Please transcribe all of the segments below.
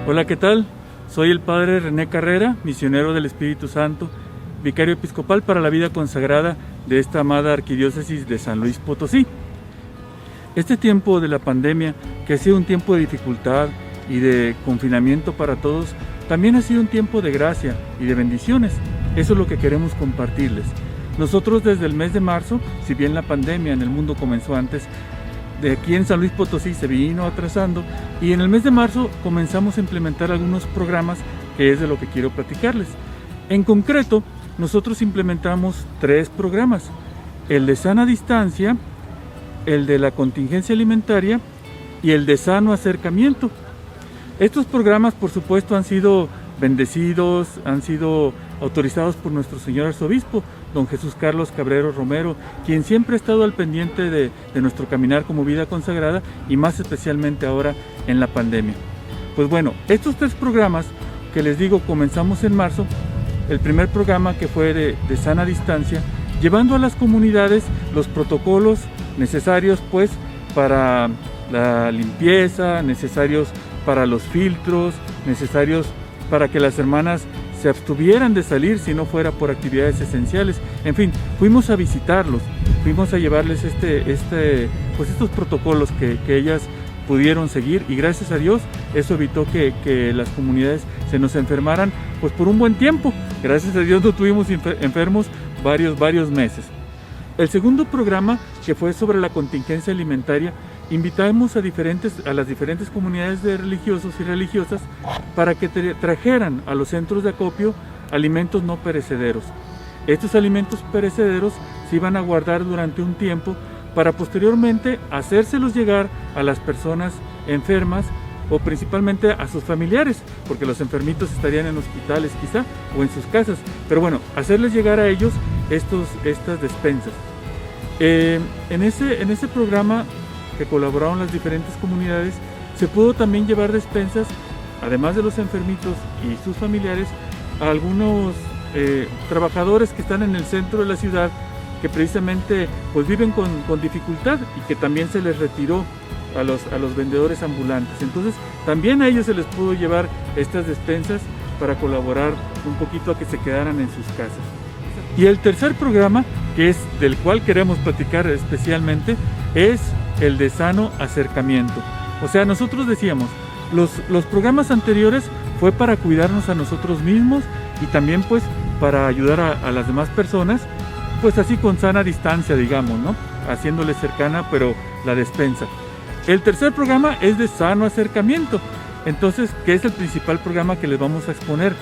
Hola, ¿qué tal? Soy el Padre René Carrera, misionero del Espíritu Santo, vicario episcopal para la vida consagrada de esta amada arquidiócesis de San Luis Potosí. Este tiempo de la pandemia, que ha sido un tiempo de dificultad y de confinamiento para todos, también ha sido un tiempo de gracia y de bendiciones. Eso es lo que queremos compartirles. Nosotros desde el mes de marzo, si bien la pandemia en el mundo comenzó antes, de aquí en San Luis Potosí se vino atrasando, y en el mes de marzo comenzamos a implementar algunos programas que es de lo que quiero platicarles. En concreto, nosotros implementamos 3 programas: el de sana distancia, el de la contingencia alimentaria y el de sano acercamiento. Estos programas, por supuesto, han sido bendecidos, han sido autorizados por nuestro señor arzobispo, don Jesús Carlos Cabrero Romero, quien siempre ha estado al pendiente de nuestro caminar como vida consagrada, y más especialmente ahora en la pandemia. Pues bueno, estos 3 programas que les digo comenzamos en marzo. El primer programa, que fue de sana distancia, llevando a las comunidades los protocolos necesarios pues para la limpieza, necesarios para los filtros, necesarios para que las hermanas se abstuvieran de salir si no fuera por actividades esenciales. En fin, fuimos a visitarlos, fuimos a llevarles pues estos protocolos que ellas pudieron seguir, y gracias a Dios eso evitó que las comunidades se nos enfermaran pues por un buen tiempo. Gracias a Dios no tuvimos enfermos varios meses. El segundo programa, que fue sobre la contingencia alimentaria, invitamos a las diferentes comunidades de religiosos y religiosas para que trajeran a los centros de acopio alimentos no perecederos. Estos alimentos perecederos se iban a guardar durante un tiempo para posteriormente hacérselos llegar a las personas enfermas, o principalmente a sus familiares, porque los enfermitos estarían en hospitales quizá, o en sus casas, pero bueno, hacerles llegar a ellos estas despensas. En ese programa que colaboraron las diferentes comunidades, se pudo también llevar despensas, además de los enfermitos y sus familiares, a algunos trabajadores que están en el centro de la ciudad, que precisamente pues viven con dificultad, y que también se les retiró a los vendedores ambulantes. Entonces también a ellos se les pudo llevar estas despensas para colaborar un poquito a que se quedaran en sus casas. Y el tercer programa, que es del cual queremos platicar especialmente, es el de sano acercamiento. O sea, nosotros decíamos, los programas anteriores fue para cuidarnos a nosotros mismos y también pues para ayudar a las demás personas, pues así con sana distancia, digamos, ¿no? Haciéndole cercana pero la despensa. El tercer programa es de sano acercamiento, entonces, que es el principal programa que les vamos a exponer.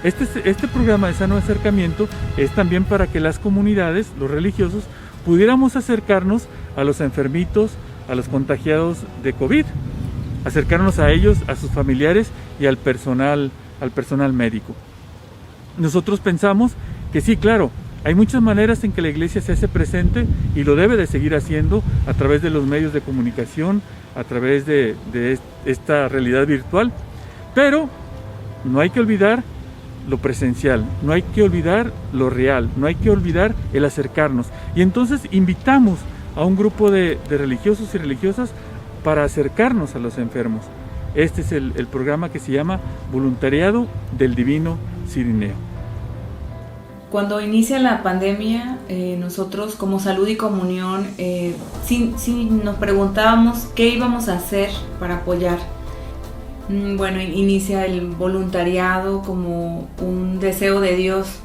Este programa de sano acercamiento es también para que las comunidades, los religiosos, pudiéramos acercarnos a los enfermitos, a los contagiados de COVID, acercarnos a ellos, a sus familiares y al personal médico. Nosotros pensamos que sí, claro, hay muchas maneras en que la Iglesia se hace presente, y lo debe de seguir haciendo a través de los medios de comunicación, a través de esta realidad virtual, pero no hay que olvidar lo presencial, no hay que olvidar lo real, no hay que olvidar el acercarnos. Y entonces invitamos a un grupo de religiosos y religiosas para acercarnos a los enfermos. Este es el programa que se llama Voluntariado del Divino Cirineo. Cuando inicia la pandemia, nosotros como Salud y Comunión, sí nos preguntábamos qué íbamos a hacer para apoyar. Bueno, inicia el voluntariado como un deseo de Dios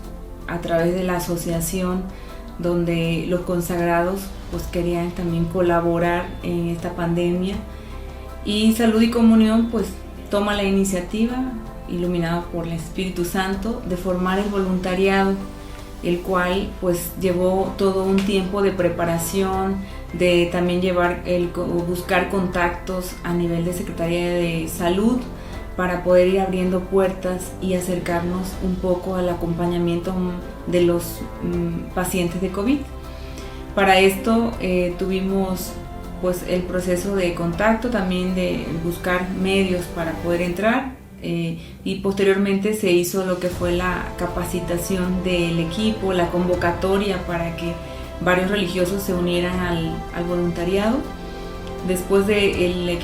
a través de la asociación, donde los consagrados pues querían también colaborar en esta pandemia, y Salud y Comunión pues toma la iniciativa, iluminado por el Espíritu Santo, de formar el voluntariado, el cual pues llevó todo un tiempo de preparación, de también buscar contactos a nivel de Secretaría de Salud para poder ir abriendo puertas y acercarnos un poco al acompañamiento de los pacientes de COVID. Para esto tuvimos pues el proceso de contacto, también de buscar medios para poder entrar, y posteriormente se hizo lo que fue la capacitación del equipo, la convocatoria para que varios religiosos se unieran al voluntariado. Después de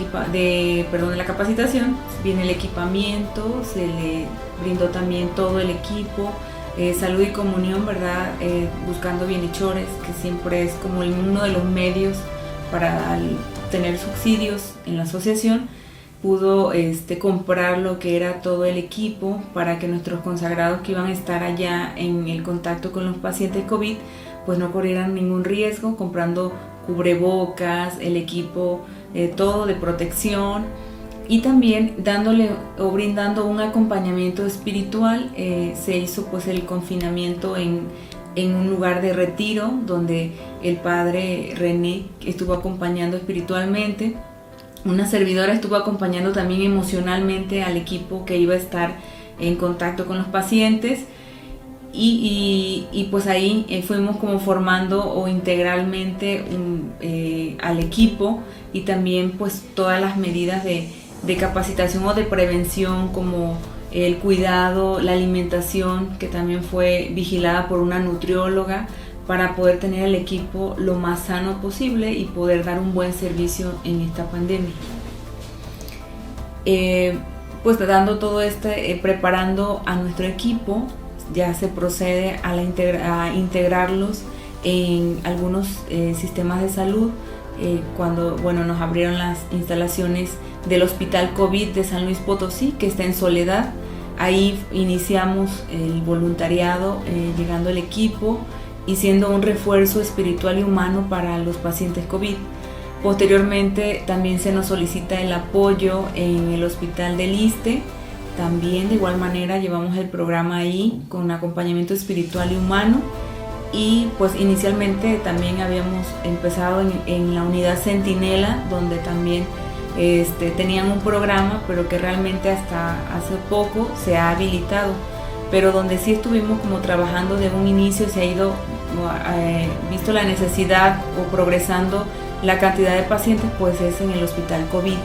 la capacitación viene el equipamiento, se le brindó también todo el equipo, salud y comunión, ¿verdad? Buscando bienhechores, que siempre es como uno de los medios para tener subsidios en la asociación. Pudo comprar lo que era todo el equipo para que nuestros consagrados que iban a estar allá en el contacto con los pacientes COVID pues no corrieran ningún riesgo, comprando cubrebocas, el equipo todo de protección, y también dándole o brindando un acompañamiento espiritual. Se hizo pues el confinamiento en un lugar de retiro donde el padre René estuvo acompañando espiritualmente. Una servidora estuvo acompañando también emocionalmente al equipo que iba a estar en contacto con los pacientes, y pues ahí fuimos como formando o integralmente al equipo, y también pues todas las medidas de capacitación o de prevención, como el cuidado, la alimentación, que también fue vigilada por una nutrióloga, para poder tener el equipo lo más sano posible y poder dar un buen servicio en esta pandemia. Pues dando todo preparando a nuestro equipo, ya se procede a integrarlos en algunos sistemas de salud. Cuando nos abrieron las instalaciones del Hospital COVID de San Luis Potosí, que está en Soledad, ahí iniciamos el voluntariado, llegando el equipo y siendo un refuerzo espiritual y humano para los pacientes COVID. Posteriormente también se nos solicita el apoyo en el Hospital del Iste. También de igual manera llevamos el programa ahí con acompañamiento espiritual y humano, y pues inicialmente también habíamos empezado en la unidad Centinela, donde también tenían un programa, pero que realmente hasta hace poco se ha habilitado, pero donde sí estuvimos como trabajando de un inicio, se ha ido visto la necesidad o progresando la cantidad de pacientes, pues es en el Hospital COVID.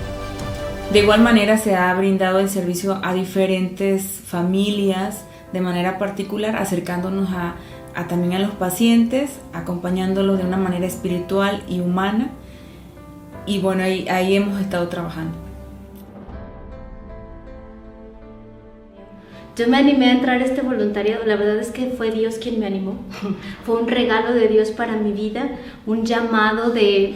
De igual manera se ha brindado el servicio a diferentes familias de manera particular, acercándonos también a los pacientes, acompañándolos de una manera espiritual y humana, y bueno, ahí hemos estado trabajando. Yo me animé a entrar a este voluntariado, la verdad es que fue Dios quien me animó. Fue un regalo de Dios para mi vida, un llamado de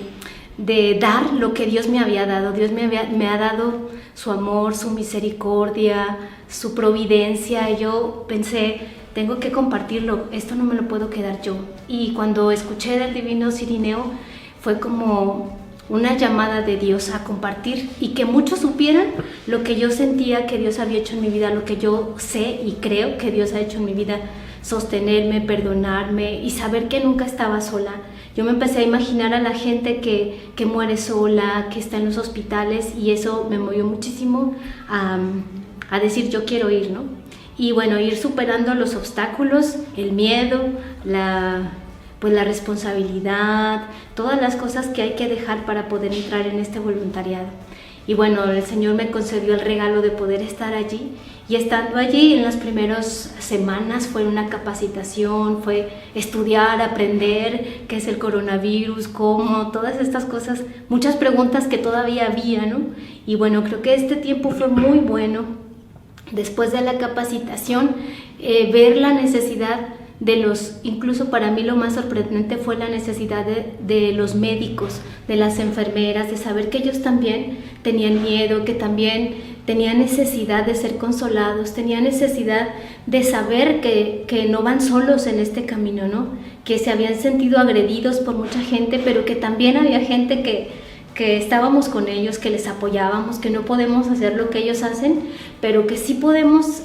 dar lo que Dios me había dado. Dios me ha dado su amor, su misericordia, su providencia. Yo pensé, tengo que compartirlo, esto no me lo puedo quedar yo. Y cuando escuché del Divino Cirineo, fue como una llamada de Dios a compartir, y que muchos supieran lo que yo sentía que Dios había hecho en mi vida, lo que yo sé y creo que Dios ha hecho en mi vida: sostenerme, perdonarme y saber que nunca estaba sola. Yo me empecé a imaginar a la gente que muere sola, que está en los hospitales, y eso me movió muchísimo a decir, yo quiero ir, ¿no? Y bueno, ir superando los obstáculos, el miedo, la responsabilidad, todas las cosas que hay que dejar para poder entrar en este voluntariado. Y bueno, el Señor me concedió el regalo de poder estar allí, y estando allí en las primeras semanas fue una capacitación, fue estudiar, aprender qué es el coronavirus, cómo, todas estas cosas, muchas preguntas que todavía había, ¿no? Y bueno, creo que este tiempo fue muy bueno. Después de la capacitación, ver la necesidad incluso para mí lo más sorprendente fue la necesidad de los médicos, de las enfermeras, de saber que ellos también tenían miedo, que también tenían necesidad de ser consolados, tenían necesidad de saber que no van solos en este camino, ¿no? Que se habían sentido agredidos por mucha gente, pero que también había gente que estábamos con ellos, que les apoyábamos, que no podemos hacer lo que ellos hacen, pero que sí podemos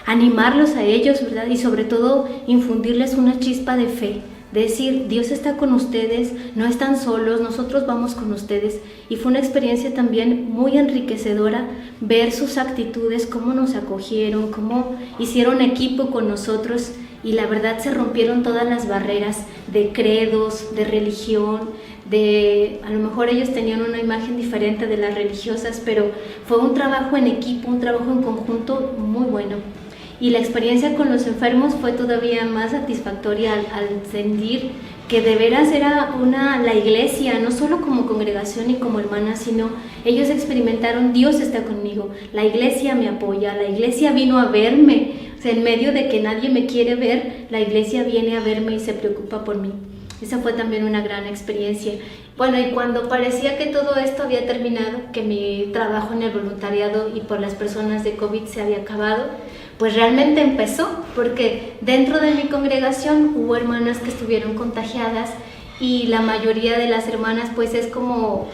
animarlos a ellos, ¿verdad? Y sobre todo infundirles una chispa de fe, de decir, Dios está con ustedes, no están solos, nosotros vamos con ustedes. Y fue una experiencia también muy enriquecedora ver sus actitudes, cómo nos acogieron, cómo hicieron equipo con nosotros, y la verdad se rompieron todas las barreras de credos, de religión, a lo mejor ellos tenían una imagen diferente de las religiosas, pero fue un trabajo en equipo, un trabajo en conjunto muy bueno. Y la experiencia con los enfermos fue todavía más satisfactoria al sentir que de veras era la iglesia, no solo como congregación y como hermana, sino ellos experimentaron: Dios está conmigo, la iglesia me apoya, la iglesia vino a verme, o sea, en medio de que nadie me quiere ver, la iglesia viene a verme y se preocupa por mí. Esa fue también una gran experiencia. Bueno, y cuando parecía que todo esto había terminado, que mi trabajo en el voluntariado y por las personas de COVID se había acabado, pues realmente empezó, porque dentro de mi congregación hubo hermanas que estuvieron contagiadas, y la mayoría de las hermanas pues es como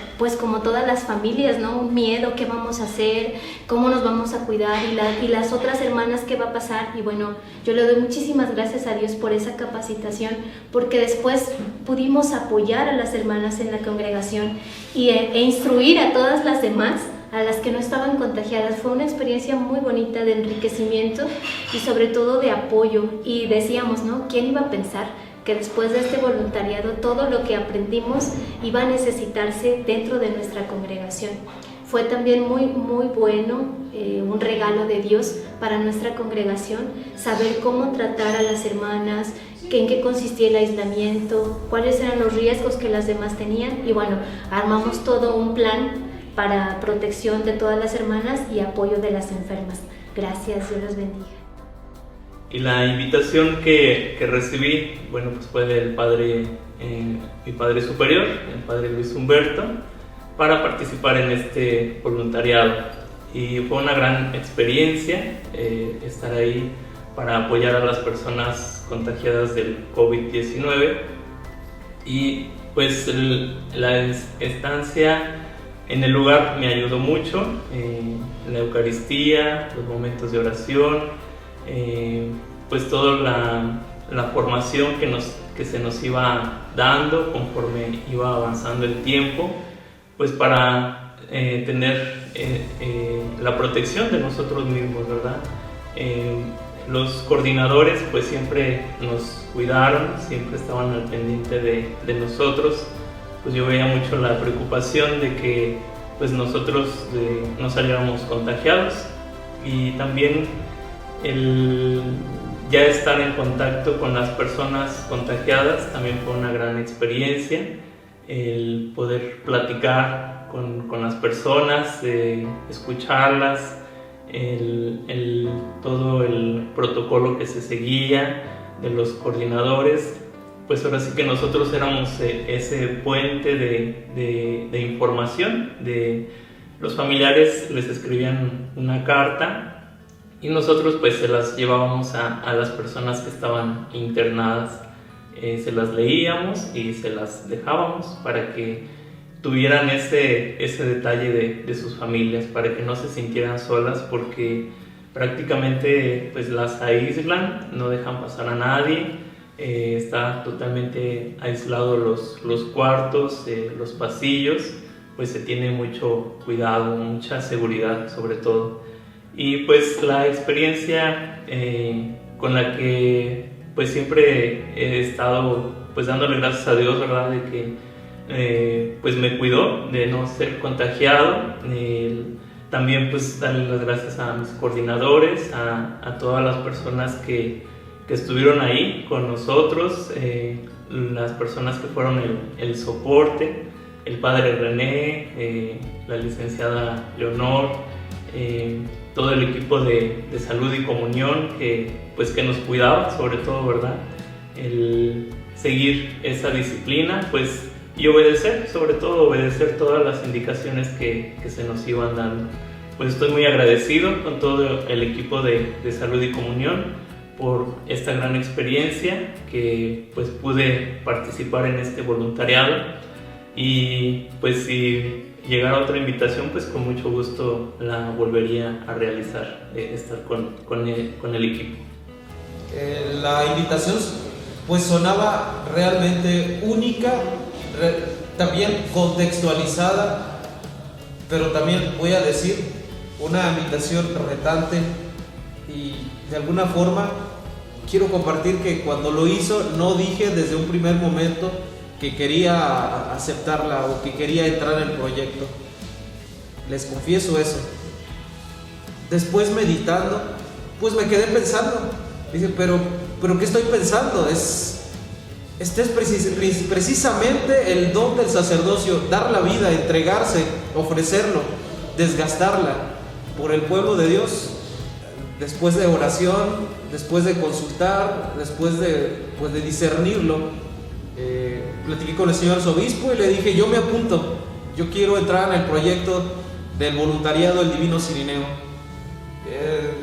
todas las familias, ¿no? Un miedo: ¿qué vamos a hacer? ¿Cómo nos vamos a cuidar? Y las otras hermanas, ¿qué va a pasar? Y bueno, yo le doy muchísimas gracias a Dios por esa capacitación, porque después pudimos apoyar a las hermanas en la congregación e instruir a todas las demás, a las que no estaban contagiadas. Fue una experiencia muy bonita de enriquecimiento y sobre todo de apoyo. Y decíamos, ¿no? ¿Quién iba a pensar que después de este voluntariado todo lo que aprendimos iba a necesitarse dentro de nuestra congregación? Fue también muy, muy bueno, un regalo de Dios para nuestra congregación, saber cómo tratar a las hermanas, en qué consistía el aislamiento, cuáles eran los riesgos que las demás tenían. Y bueno, armamos todo un plan para protección de todas las hermanas y apoyo de las enfermas. Gracias, Dios los bendiga. Y la invitación que recibí, bueno, pues fue del padre, mi padre superior, el padre Luis Humberto, para participar en este voluntariado. Y fue una gran experiencia estar ahí para apoyar a las personas contagiadas del COVID-19. Y pues la estancia en el lugar me ayudó mucho, la Eucaristía, los momentos de oración, pues toda la formación que se nos iba dando conforme iba avanzando el tiempo, pues para tener la protección de nosotros mismos, ¿verdad? Los coordinadores pues siempre nos cuidaron, siempre estaban al pendiente de nosotros. Pues yo veía mucho la preocupación de que pues nosotros no saliéramos contagiados, y también el ya estar en contacto con las personas contagiadas también fue una gran experiencia. El poder platicar con las personas, escucharlas, todo el protocolo que se seguía de los coordinadores, pues ahora sí que nosotros éramos ese puente de información. De los familiares les escribían una carta y nosotros pues se las llevábamos a las personas que estaban internadas, se las leíamos y se las dejábamos para que tuvieran ese detalle de sus familias, para que no se sintieran solas, porque prácticamente pues las aíslan, no dejan pasar a nadie, está totalmente aislado los cuartos, los pasillos, pues se tiene mucho cuidado, mucha seguridad sobre todo. Y pues la experiencia con la que pues siempre he estado pues dándole gracias a Dios, ¿verdad? De que pues me cuidó de no ser contagiado. También pues darle las gracias a mis coordinadores, a todas las personas que estuvieron ahí con nosotros, las personas que fueron el soporte, el padre René, la licenciada Leonor, todo el equipo de salud y comunión que nos cuidaba, sobre todo, ¿verdad? El seguir esa disciplina, pues, y obedecer, sobre todo obedecer todas las indicaciones que se nos iban dando. Pues estoy muy agradecido con todo el equipo de salud y comunión por esta gran experiencia, que pues pude participar en este voluntariado, y pues si llegara otra invitación, pues con mucho gusto la volvería a realizar, estar con el equipo. La invitación pues sonaba realmente única, también contextualizada, pero también voy a decir una invitación retante, y de alguna forma quiero compartir que cuando lo hizo no dije desde un primer momento que quería aceptarla o que quería entrar en el proyecto. Les confieso eso. Después, meditando, pues me quedé pensando. Dije, pero ¿qué estoy pensando? este es precisamente el don del sacerdocio, dar la vida, entregarse, ofrecerlo, desgastarla por el pueblo de Dios. Después de oración, después de consultar, después de discernirlo, platiqué con el señor arzobispo y le dije: yo me apunto, yo quiero entrar en el proyecto del voluntariado del Divino Cirineo.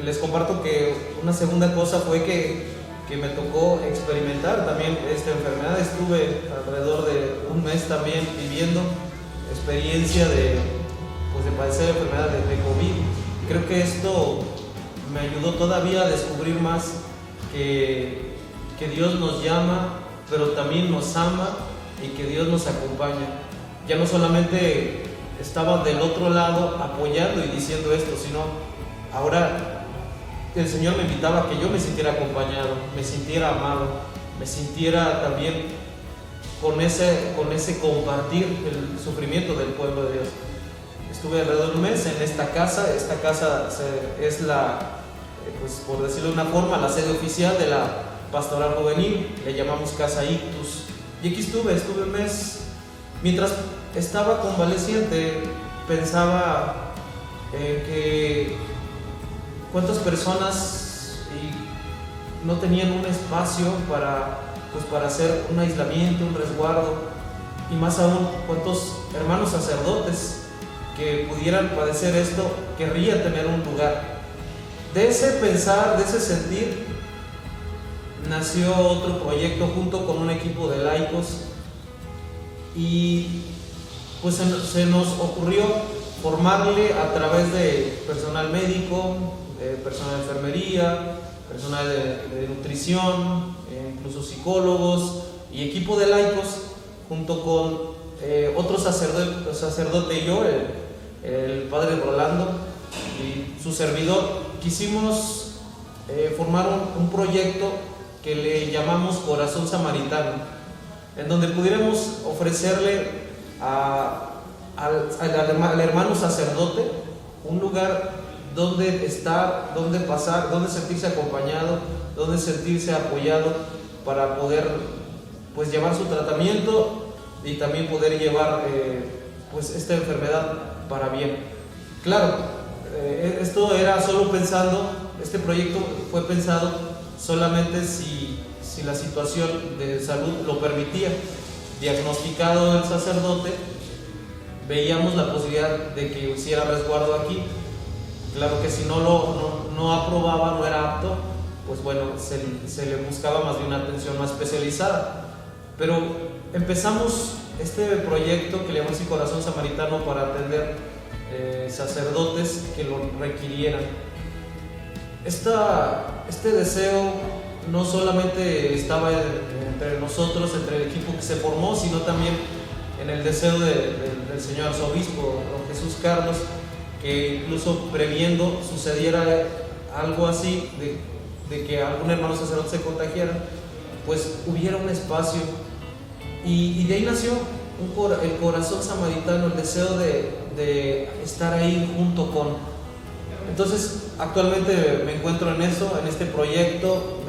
Les comparto que una segunda cosa fue que me tocó experimentar también esta enfermedad. Estuve alrededor de un mes también viviendo experiencia de padecer la enfermedad de COVID. Creo que esto me ayudó todavía a descubrir más que Dios nos llama, pero también nos ama y que Dios nos acompaña. Ya no solamente estaba del otro lado apoyando y diciendo esto, sino ahora el Señor me invitaba a que yo me sintiera acompañado, me sintiera amado, me sintiera también con ese compartir el sufrimiento del pueblo de Dios. Estuve alrededor de un mes en esta casa es por decirlo de una forma, la sede oficial de la Pastoral Juvenil, le llamamos Casa Ictus. Y aquí estuve un mes. Mientras estaba convaleciente, pensaba que cuántas personas no tenían un espacio para hacer un aislamiento, un resguardo, y más aún, cuántos hermanos sacerdotes que pudieran padecer esto querrían tener un lugar. De ese pensar, de ese sentir, nació otro proyecto junto con un equipo de laicos, y pues se nos ocurrió formarle a través de personal médico, personal de enfermería, personal de nutrición, incluso psicólogos y equipo de laicos, junto con otro sacerdote y yo, el padre Rolando y su servidor. Quisimos formar un proyecto que le llamamos Corazón Samaritano, en donde pudiéramos ofrecerle al hermano sacerdote un lugar donde estar, donde pasar, donde sentirse acompañado, donde sentirse apoyado para poder llevar su tratamiento y también poder llevar esta enfermedad para bien. Claro, esto era solo pensando, este proyecto fue pensado solamente si la situación de salud lo permitía. Diagnosticado el sacerdote, veíamos la posibilidad de que hiciera resguardo aquí. Claro que si no aprobaba, no era apto, pues bueno, se le buscaba más de una atención más especializada. Pero empezamos este proyecto que le llamamos Corazón Samaritano para atender sacerdotes que lo requirieran. Este deseo no solamente estaba entre nosotros, entre el equipo que se formó, sino también en el deseo del señor arzobispo, don Jesús Carlos, que incluso previendo sucediera algo así, de que algún hermano sacerdote se contagiara, pues hubiera un espacio. Y de ahí nació el corazón samaritano, el deseo de estar ahí junto con. Entonces, actualmente me encuentro en eso, en este proyecto.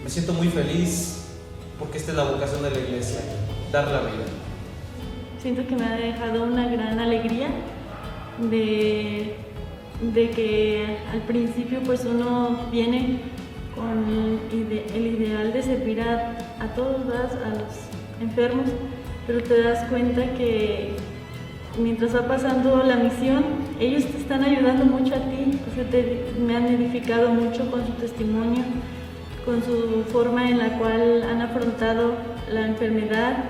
Me siento muy feliz porque esta es la vocación de la iglesia, dar la vida. Siento que me ha dejado una gran alegría de que al principio pues uno viene con el ideal de servir a todos, a los enfermos, pero te das cuenta que mientras va pasando la misión, ellos te están ayudando mucho a ti. Me han edificado mucho con su testimonio, con su forma en la cual han afrontado la enfermedad.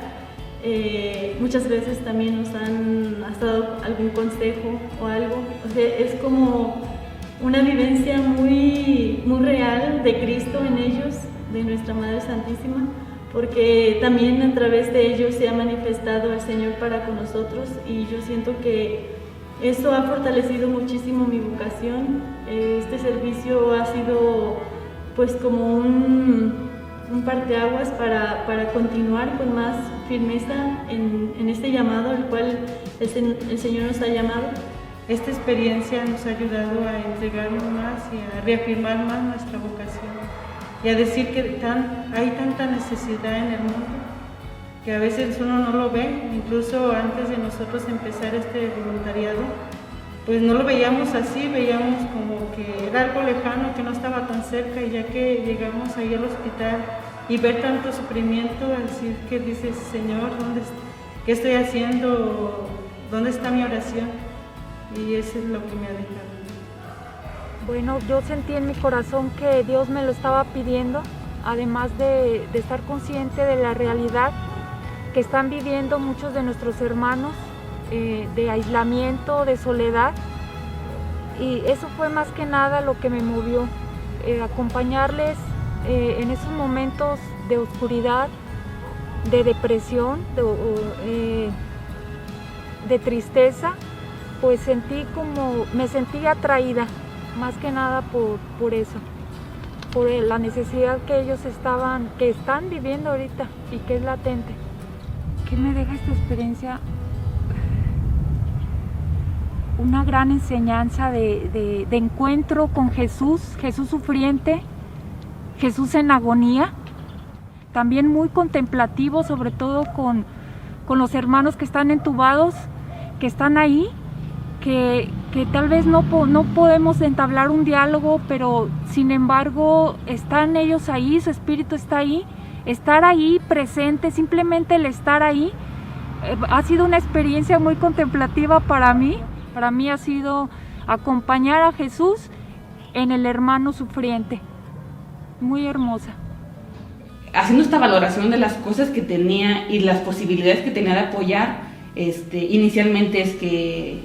Muchas veces también nos han dado algún consejo o algo. O sea, es como una vivencia muy, muy real de Cristo en ellos, de nuestra Madre Santísima, porque también a través de ellos se ha manifestado el Señor para con nosotros, y yo siento que esto ha fortalecido muchísimo mi vocación. Este servicio ha sido pues como un parteaguas para continuar con más firmeza en este llamado al cual el Señor nos ha llamado. Esta experiencia nos ha ayudado a entregarnos más y a reafirmar más nuestra vocación. y a decir que hay tanta necesidad en el mundo que a veces uno no lo ve. Incluso antes de nosotros empezar este voluntariado, pues no lo veíamos así, veíamos como que era algo lejano, que no estaba tan cerca, y ya que llegamos ahí al hospital y ver tanto sufrimiento, decir que dices, Señor, ¿qué estoy haciendo? ¿Dónde está mi oración? Y eso es lo que me ha dejado. Bueno, yo sentí en mi corazón que Dios me lo estaba pidiendo, además de estar consciente de la realidad que están viviendo muchos de nuestros hermanos, de aislamiento, de soledad, y eso fue más que nada lo que me movió, acompañarles en esos momentos de oscuridad, de depresión, de tristeza. Pues me sentí atraída, más que nada por eso, por la necesidad que ellos están viviendo ahorita y que es latente. ¿Qué me deja esta experiencia? Una gran enseñanza de encuentro con Jesús sufriente, Jesús en agonía, también muy contemplativo, sobre todo con los hermanos que están entubados, que están ahí, que tal vez no podemos entablar un diálogo, pero sin embargo están ellos ahí, su espíritu está ahí, estar ahí presente, simplemente el estar ahí, ha sido una experiencia muy contemplativa para mí. Para mí ha sido acompañar a Jesús en el hermano sufriente, muy hermosa. Haciendo esta valoración de las cosas que tenía y las posibilidades que tenía de apoyar, inicialmente es que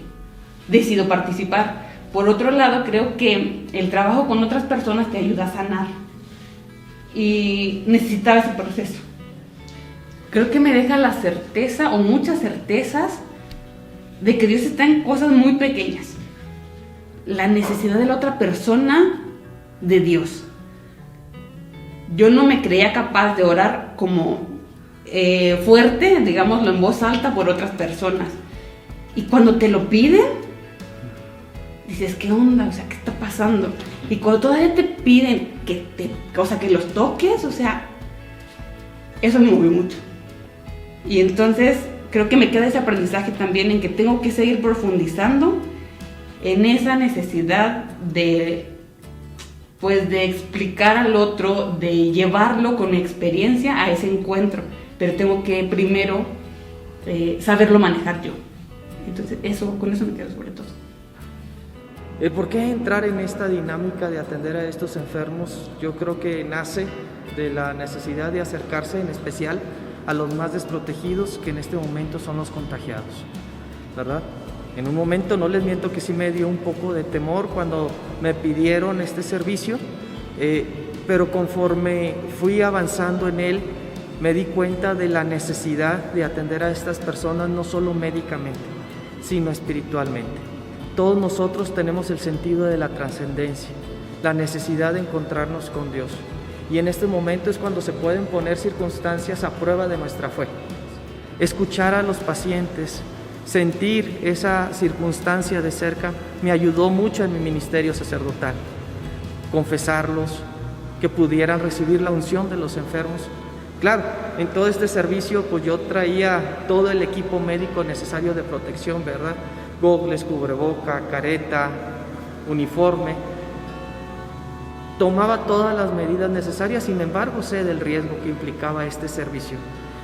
decido participar. Por otro lado, creo que el trabajo con otras personas te ayuda a sanar y necesitaba ese proceso. Creo que me deja la certeza o muchas certezas de que Dios está en cosas muy pequeñas. La necesidad de la otra persona de Dios. Yo no me creía capaz de orar como fuerte, digámoslo en voz alta, por otras personas. Y cuando te lo piden, dices, ¿qué onda? O sea, ¿qué está pasando? Y cuando todavía te piden que los toques, o sea, eso me movió mucho. Y entonces creo que me queda ese aprendizaje también en que tengo que seguir profundizando en esa necesidad de explicar al otro, de llevarlo con mi experiencia a ese encuentro, pero tengo que primero saberlo manejar yo. Entonces con eso me quedo sobre todo. El por qué entrar en esta dinámica de atender a estos enfermos, yo creo que nace de la necesidad de acercarse en especial a los más desprotegidos, que en este momento son los contagiados, ¿verdad? En un momento, no les miento, que sí me dio un poco de temor cuando me pidieron este servicio, pero conforme fui avanzando en él, me di cuenta de la necesidad de atender a estas personas, no solo médicamente, sino espiritualmente. Todos nosotros tenemos el sentido de la trascendencia, la necesidad de encontrarnos con Dios. Y en este momento es cuando se pueden poner circunstancias a prueba de nuestra fe. Escuchar a los pacientes, sentir esa circunstancia de cerca, me ayudó mucho en mi ministerio sacerdotal. Confesarlos, que pudieran recibir la unción de los enfermos. Claro, en todo este servicio pues yo traía todo el equipo médico necesario de protección, ¿verdad? Gogles, cubreboca, careta, uniforme. Tomaba todas las medidas necesarias, sin embargo sé del riesgo que implicaba este servicio.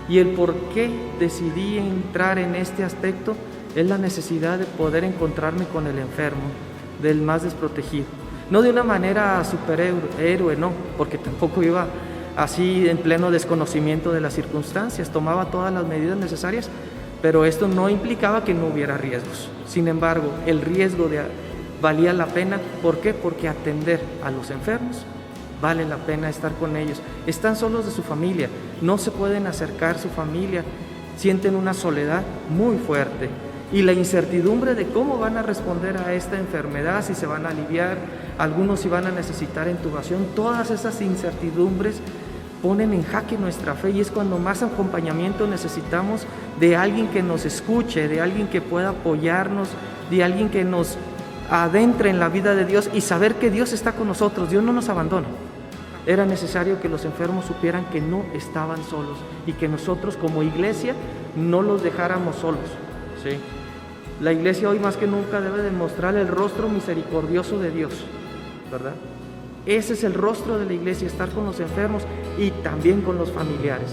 Y el por qué decidí entrar en este aspecto es la necesidad de poder encontrarme con el enfermo, del más desprotegido. No de una manera superhéroe, no, porque tampoco iba así en pleno desconocimiento de las circunstancias, tomaba todas las medidas necesarias, pero esto no implicaba que no hubiera riesgos. Sin embargo, el riesgo valía la pena. ¿Por qué? Porque atender a los enfermos vale la pena estar con ellos. Están solos de su familia, no se pueden acercar a su familia, sienten una soledad muy fuerte y la incertidumbre de cómo van a responder a esta enfermedad, si se van a aliviar, algunos si van a necesitar intubación. Todas esas incertidumbres ponen en jaque nuestra fe y es cuando más acompañamiento necesitamos de alguien que nos escuche, de alguien que pueda apoyarnos, de alguien que nos adentre en la vida de Dios y saber que Dios está con nosotros, Dios no nos abandona. era necesario que los enfermos supieran que no estaban solos y que nosotros como iglesia no los dejáramos solos, ¿sí? La iglesia hoy más que nunca debe demostrar el rostro misericordioso de Dios, ¿verdad? Ese es el rostro de la iglesia, estar con los enfermos y también con los familiares.